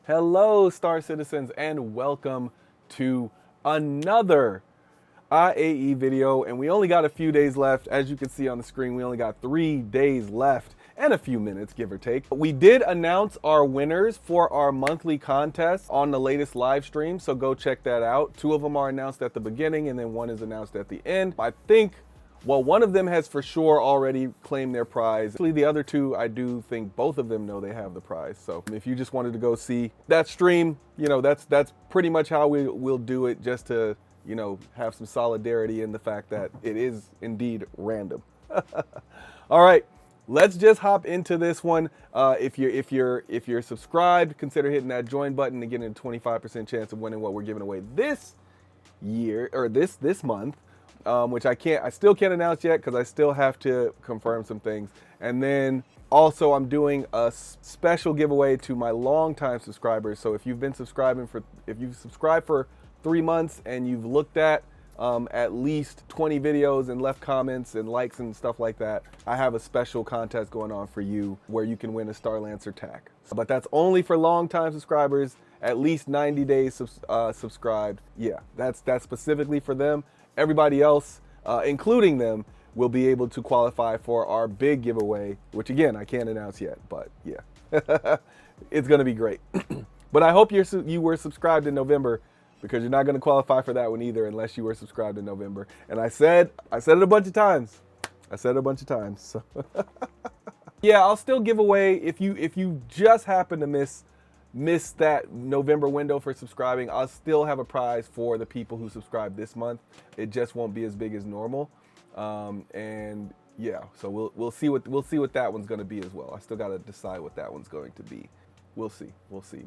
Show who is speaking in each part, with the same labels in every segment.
Speaker 1: Hello, Star Citizens, and welcome to another IAE video. And we only got a few days left. As you can see on the screen, we only got 3 days left and a few minutes, give or take. We did announce our winners for our monthly contest on the latest live stream, so go check that out. 2 of them are announced at the beginning, and then 1 is announced at the end. I think, well, one of them has for sure already claimed their prize. Actually, the other 2, I do think both of them know they have the prize. So if you just wanted to go see that stream, you know, that's pretty much how we'll do it, just to, you know, have some solidarity in the fact that it is indeed random. All right, let's just hop into this one. If you're subscribed, consider hitting that join button and getting a 25% chance of winning what we're giving away this year, or this month. Which I still can't announce yet because I still have to confirm some things. And then also I'm doing a special giveaway to my longtime subscribers. So if you've subscribed for 3 months and you've looked at least 20 videos and left comments and likes and stuff like that, I have a special contest going on for you where you can win a Starlancer tack. But that's only for longtime subscribers, at least 90 days subscribed. Yeah, that's specifically for them. Everybody else, including them, will be able to qualify for our big giveaway, which again, I can't announce yet, but yeah, it's gonna be great. But I hope you were subscribed in November, because you're not gonna qualify for that one either unless you were subscribed in November. And I said it a bunch of times. So yeah, I'll still give away, if you just happen to miss that November window for subscribing, I'll still have a prize for the people who subscribe this month. It just won't be as big as normal. And yeah, so we'll see what that one's going to be as well. I still got to decide what that one's going to be. We'll see.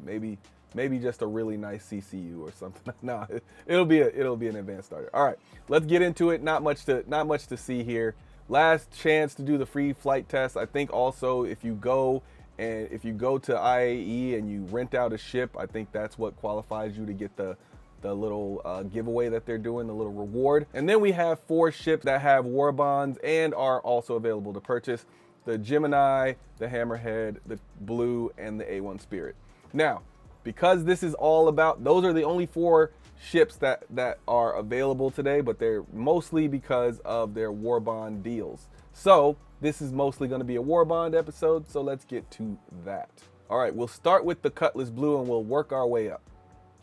Speaker 1: Maybe just a really nice CCU or something. No, it'll be an advanced starter. All right, let's get into it. Not much to see here. Last chance to do the free flight test. I think also if you go to IAE and you rent out a ship, I think that's what qualifies you to get the little giveaway that they're doing, the little reward. And then we have 4 ships that have war bonds and are also available to purchase: the Gemini, the Hammerhead, the Blue, and the A1 Spirit. Now, because this is all about, those are the only 4 ships that are available today, but they're mostly because of their war bond deals. So this is mostly going to be a war bond episode, so let's get to that. All right, we'll start with the Cutlass Blue and we'll work our way up.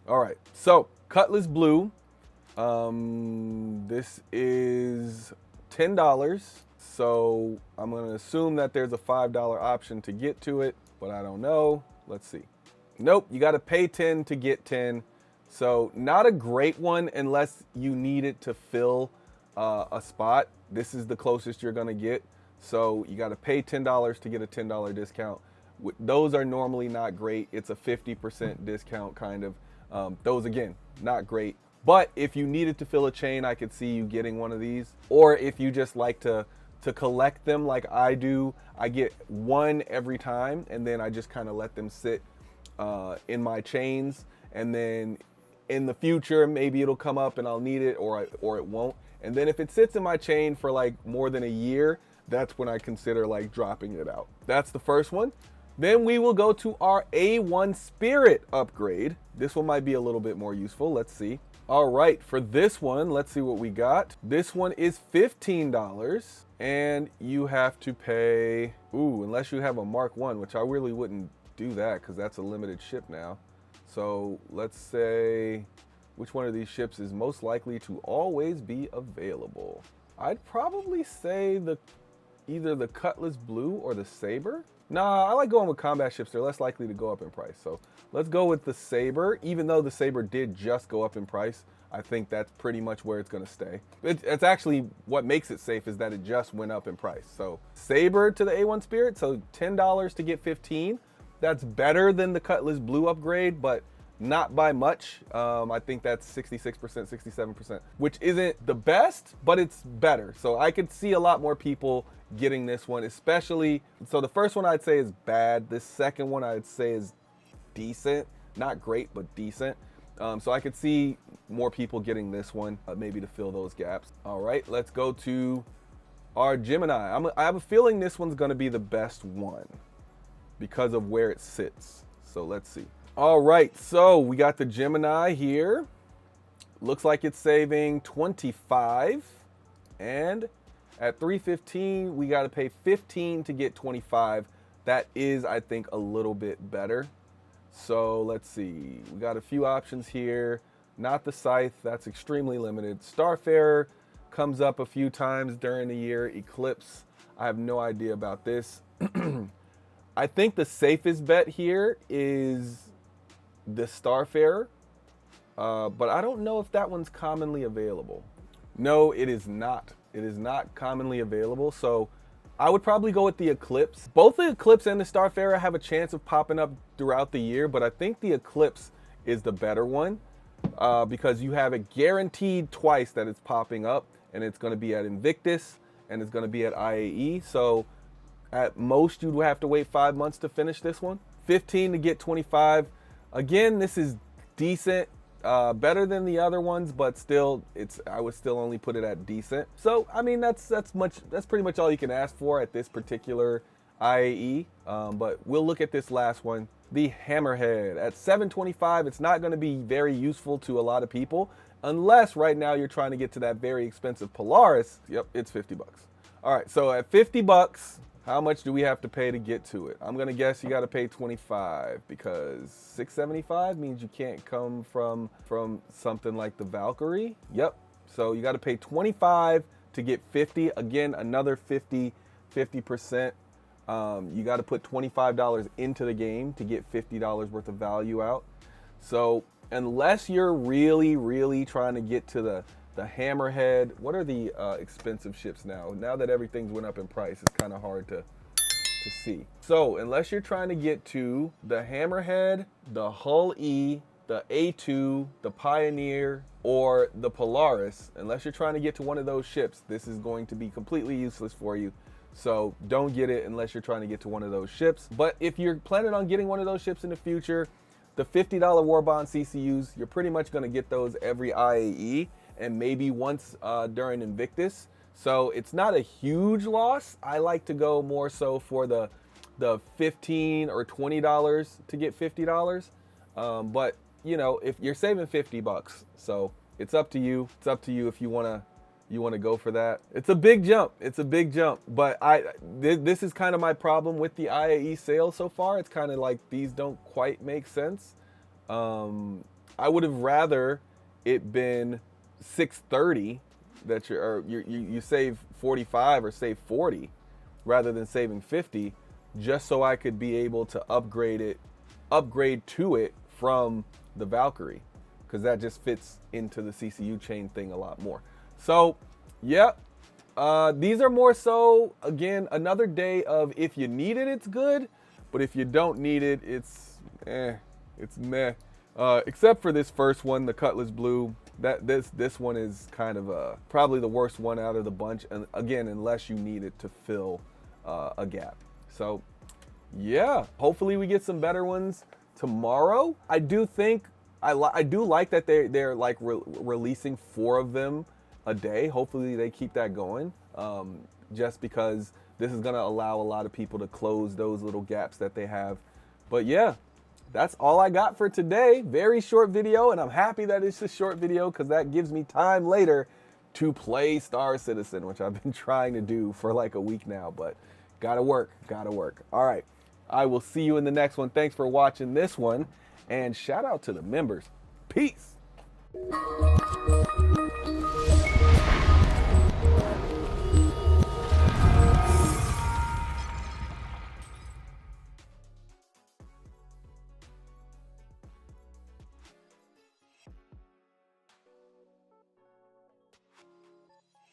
Speaker 1: All right, so Cutlass Blue, this is $10. So I'm going to assume that there's a $5 option to get to it, but I don't know. Let's see. Nope, you got to pay 10 to get 10. So not a great one unless you need it to fill a spot. This is the closest you're going to get. So you got to pay $10 to get a $10 discount. Those are normally not great. It's a 50% discount kind of. Those, again, not great. But if you needed to fill a chain, I could see you getting one of these. Or if you just like to collect them like I do, I get 1 every time, and then I just kind of let them sit in my chains. And then in the future, maybe it'll come up and I'll need it, or it won't. And then if it sits in my chain for like more than a year, that's when I consider like dropping it out. That's the first one. Then we will go to our A1 Spirit upgrade. This one might be a little bit more useful. Let's see. All right, for this one, let's see what we got. This one is $15, and you have to pay, unless you have a Mark 1, which I really wouldn't do that because that's a limited ship now. So let's say, which one of these ships is most likely to always be available? I'd probably say either the Cutlass Blue or the Saber. Nah, I like going with combat ships. They're less likely to go up in price. So let's go with the Saber. Even though the Saber did just go up in price, I think that's pretty much where it's going to stay. It's actually what makes it safe is that it just went up in price. So Saber to the A1 Spirit, so $10 to get 15. That's better than the Cutlass Blue upgrade, but not by much. I think that's 66%, 67%, which isn't the best, but it's better. So I could see a lot more people getting this one, especially, so the first one I'd say is bad. This second one I'd say is decent, not great, but decent. So I could see more people getting this one, maybe to fill those gaps. All right, let's go to our Gemini. I have a feeling this one's gonna be the best one because of where it sits. So let's see. All right, so we got the Gemini here. Looks like it's saving 25. And at 315, we got to pay 15 to get 25. That is, I think, a little bit better. So let's see. We got a few options here. Not the Scythe, that's extremely limited. Starfarer comes up a few times during the year. Eclipse, I have no idea about this. I think the safest bet here is the Starfarer, but I don't know if that one's commonly available. No, it is not. It is not commonly available, so I would probably go with the Eclipse. Both the Eclipse and the Starfarer have a chance of popping up throughout the year, but I think the Eclipse is the better one because you have it guaranteed twice that it's popping up, and it's going to be at Invictus and it's going to be at IAE. So at most, you'd have to wait 5 months to finish this one. 15 to get 25. Again, this is decent, better than the other ones, but still, I would still only put it at decent. So, I mean, that's pretty much all you can ask for at this particular IAE. But we'll look at this last one, the Hammerhead at 725. It's not going to be very useful to a lot of people unless right now you're trying to get to that very expensive Polaris. Yep, it's 50 bucks. All right, so at 50 bucks. How much do we have to pay to get to it? I'm gonna guess you gotta pay 25 because 675 means you can't come from something like the Valkyrie. Yep, so you gotta pay 25 to get 50. Again, another 50%. You gotta put $25 into the game to get $50 worth of value out. So unless you're really trying to get to the Hammerhead, what are the expensive ships now? Now that everything's went up in price, it's kind of hard to see. So unless you're trying to get to the Hammerhead, the Hull E, the A2, the Pioneer, or the Polaris, unless you're trying to get to one of those ships, this is going to be completely useless for you. So don't get it unless you're trying to get to one of those ships. But if you're planning on getting one of those ships in the future, the $50 Warbond CCUs, you're pretty much going to get those every IAE. And maybe once during Invictus. So it's not a huge loss. I like to go more so for the $15 or $20 to get $50. But you know, if you're saving 50 bucks, so it's up to you. It's up to you if you wanna go for that. It's a big jump. It's a big jump. But this is kind of my problem with the IAE sale so far. It's kind of like these don't quite make sense. I would have rather it been 630 that you save 45 or save 40 rather than saving 50, just so I could be able to upgrade to it from the Valkyrie, because that just fits into the CCU chain thing a lot more. So yeah, these are more so, again, another day of if you need it, it's good, but if you don't need it, it's meh. Except for this first one, the Cutlass Blue. This one is kind of probably the worst one out of the bunch, and again, unless you need it to fill a gap. So yeah, hopefully we get some better ones tomorrow. I do think I do like that they're like releasing 4 of them a day. Hopefully they keep that going, just because this is gonna allow a lot of people to close those little gaps that they have. But yeah, that's all I got for today. Very short video, and I'm happy that it's a short video because that gives me time later to play Star Citizen, which I've been trying to do for like a week now, but gotta work. All right, I will see you in the next one. Thanks for watching this one, and shout out to the members. Peace.